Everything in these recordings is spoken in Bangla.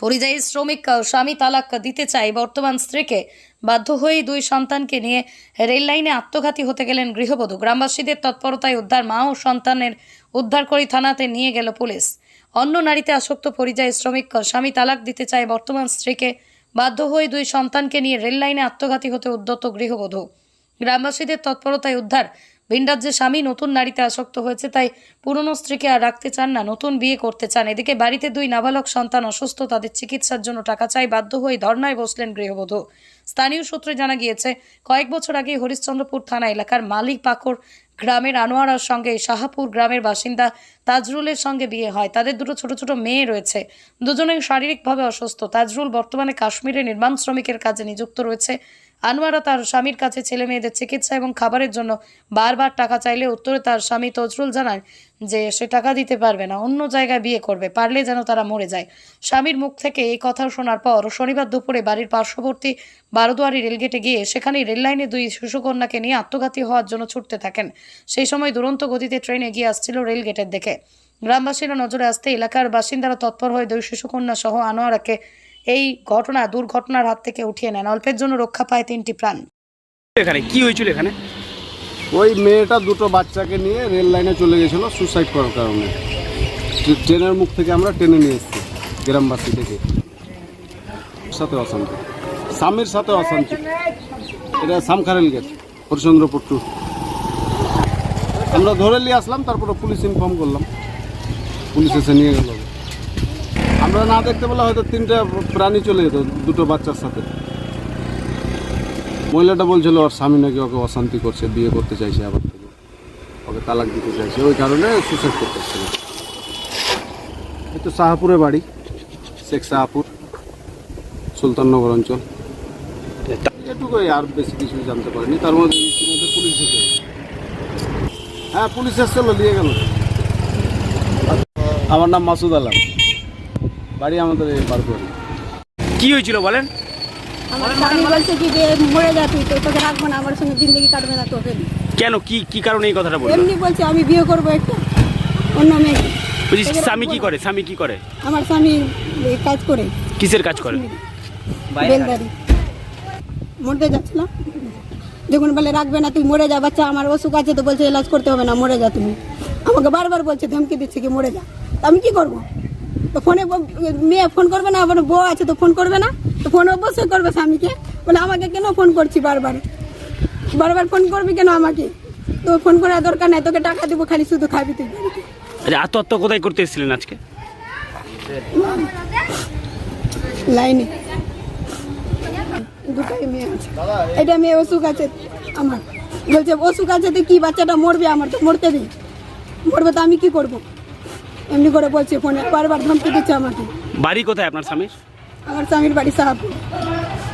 পরিযায়ী শ্রমিক স্বামী তালাক দিতে চায় বর্তমান স্ত্রীকে বাধ্য হয়ে দুই সন্তানকে নিয়ে রেল লাইনে আত্মঘাতী হতে গেলেন গৃহবধূ। গ্রামবাসীদের তৎপরতায় উদ্ধার, মা ও সন্তানের উদ্ধার করে থানাতে নিয়ে গেল পুলিশ। অন্য নারীতে আসক্ত পরিযায়ী শ্রমিক স্বামী তালাক দিতে চায় বর্তমান স্ত্রীকে বাধ্য হয়ে দুই সন্তানকে নিয়ে রেল লাইনে আত্মঘাতী হতে উদ্যত গৃহবধূ। গ্রামবাসীদের তৎপরতায় উদ্ধার। ভিন রাজ্যে স্বামী নতুন নারীতে আসক্ত হয়েছে, তাই পুরনো স্ত্রীকে আর রাখতে চান না, নতুন বিয়ে করতে চান। এদিকে বাড়িতে দুই নাবালক সন্তান অসুস্থ, তাদের চিকিৎসার জন্য টাকা চাই, বাধ্য হয়ে ধর্নায় বসলেন গৃহবধূ। স্থানীয় সূত্রে জানা গিয়েছে, কয়েক বছর আগে হরিশ্চন্দ্রপুর থানা এলাকার মালিক পাকর গ্রামের আনোয়ারার সঙ্গে শাহাপুর গ্রামের বাসিন্দা তাজরুলের সঙ্গে বিয়ে হয়। তাদের দুটো ছোট ছোট মেয়ে রয়েছে, দুজনেই শারীরিকভাবে অসুস্থ। তাজরুল বর্তমানে কাশ্মীরে নির্মাণ শ্রমিকের কাজে নিযুক্ত রয়েছে। আনোয়ারা তার স্বামীর কাছে ছেলে মেয়েদের চিকিৎসা এবং খাবারের জন্য বারবার টাকা চাইলে উত্তরে তার স্বামী তজরুল জানায় যে সে টাকা দিতে পারবে না, অন্য জায়গায় বিয়ে করবে, পারলে যেন তারা মরে যায়। স্বামীর মুখ থেকে এই কথা শোনার পর শনিবার দুপুরে বাড়ির পার্শ্ববর্তী বারোদুয়ারি রেলগেটে গিয়ে সেখানেই রেল লাইনে দুই শিশুকন্যাকে নিয়ে আত্মঘাতী হওয়ার জন্য ছুটতে থাকেন। সেই সময় দুরন্ত গতিতে ট্রেন এগিয়ে আসছিল রেলগেটের দিকে। গ্রামবাসীরা নজরে আসতে এলাকার বাসিন্দারা তৎপর হয়ে দুই শিশুকন্যা সহ আনোয়ারাকে এই দুর্ঘটনার হাত থেকে উঠিয়ে নেন। অল্পের জন্য রক্ষা পায় 3টি প্রাণ। এখানে কি হয়েছিল? এখানে ওই মেয়েটা দুটো বাচ্চাকে নিয়ে রেল লাইনে চলে গেছিলো সুসাইড করার কারণে। ট্রেনের মুখ থেকে আমরা টেনে নিয়ে এসেছি গ্রামবাসী থেকে। সাথে অশান্তি, স্বামীর সাথে অশান্তি। এটা সামখা রেল গেট, হরিশ্চন্দ্রপুর টু। আমরা ধরে নিয়ে আসলাম, তারপরে পুলিশ ইনফর্ম করলাম, পুলিশ এসে নিয়ে গেল। আমরা না দেখতে পেলে হয়তো 3টা প্রাণী চলে যেত দুটো বাচ্চার সাথে। মহিলাটা বলছিল ওর স্বামী নাকি ওকে অশান্তি করছে, বিয়ে করতে চাইছে, আবার থেকে ওকে তালাক দিতে চাইছে, ওই কারণে সুসাইড করতে এসেছিল। এই তো শাহাপুরে বাড়ি, শেখ শাহাপুর, সুলতাননগর অঞ্চল। এটুকুই, আর বেশি কিছু জানতে পারিনি। তার মধ্যে পুলিশ এসে, হ্যাঁ পুলিশ এসেছিল, নিয়ে গেল। আমার নাম মাসুদ আলম, বাড়ি আমাদের এই বারকুয়ারি। কি হয়েছিল বলেন? আমার স্বামী বলছে কি যে মরে যা, তুই তো তোকে রাখবো না, আমার সঙ্গে জিন্দগি কাটবে না তোকে। কেন, কি কারণে এই কথাটা বললেন? এমনি বলছে আমি বিয়ে করবো একটা অন্য মেয়ে। বুঝিস স্বামী কি করে? স্বামী কি করে? আমার স্বামী কাজ করে। কিসের কাজ করে? বেলদারি। মরতে যাচ্ছিলাম, যখন বলে রাখবে না, তুই মরে যা, বাচ্চা আমার অসুখ আছে, তো বলছে এলাজ করতে হবে না, মরে যা তুমি। আমাকে বারবার বলছে, ধমকি দিচ্ছে কি মরে যা। তো আমি কি করবো? তো ফোনে মেয়ে ফোন করবে না, আবার বউ আছে তো ফোন করবে না, তো ফোন অবশ্যই করবে স্বামীকে। বলে আমাকে কেন ফোন করছি বারবার ফোন করবি কেন আমাকে? তো ফোন করার দরকার নাই, তোকে টাকা দেবো, খালি শুধু খাবি তুই। আচ্ছা, আত্মহত্যা কোথায় করতে এসেছিলেন আজকে? লাইনে দুটাই মেয়ে আছে, এটা মেয়ে অসুখ আছে আমার। বলছে অসুখ আছে তুই কি, বাচ্চাটা মরবে, আমার তো মরতে দিই, মরবে তো আমি কি করবো? এমনি করে বলছে ফোনে, বারবার ধমকি দিচ্ছে আমাকে। বাড়ি কোথায় আপনার স্বামীর? আমার স্বামীর বাড়ি শাহাপুর।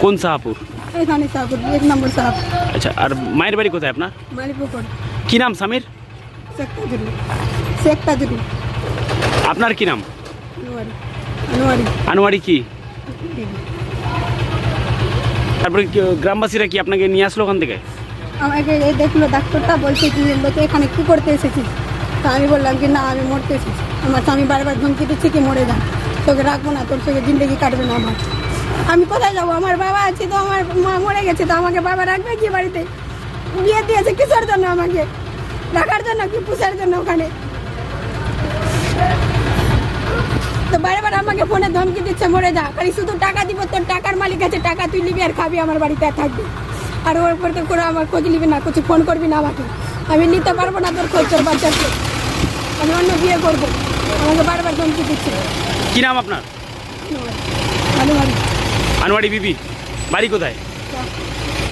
কোন শাহাপুর? এখানে শাহাপুর, 1 নম্বর শাহাপুর। আচ্ছা, আর মায়ের বাড়ি কোথায় আপনার? মালিপুকুর। কি নাম স্বামীর? শেখ তাজরুল। আপনার কি নাম? আনোয়ারি। আনোয়ারি কি? তারপরে গ্রামবাসীরা কি আপনাকে নিয়ে আসলো ওখান থেকে? আমাকে এই দেখলো ডাক্তারটা, বলছে কি লোকে এখানে কি করতে এসেছিস? তা আমি বললাম কি না, আমি মরতে এসেছি। আমার স্বামী বারবার ধমকি দিচ্ছে কি মরে যা, তোকে রাখবো না, তোর সঙ্গে জিন্দগি কাটবে না আমার। আমি কোথায় যাবো? আমার বাবা আছে, তো আমার মা মরে গেছে, তো আমাকে বাবা রাখবে কি বাড়িতে? বিয়ে দিয়েছে কিসের জন্য? আমাকে রাখার জন্য কি পুষার জন্য ওখানে? তো বারবার আমাকে ফোনে ধমকি দিচ্ছে মরে যা, খালি শুধু টাকা দিব, তোর টাকার মালিক আছে, টাকা তুই নিবি আর খাবি, আমার বাড়িতে আর থাকবি। আর ওর উপর তো করে আমার খোঁজ নিবি না, কিছু ফোন করবি না আমাকে, আমি নিতে পারবো না তোর খোঁজ, তোর বাচ্চাকে আমি অন্য বিয়ে করবো। আমাকে বারবার ধমকি দিচ্ছে। কি নাম আপনার? আনোয়ারি। আনোয়ারি বিবি, বাড়ি কোথায়?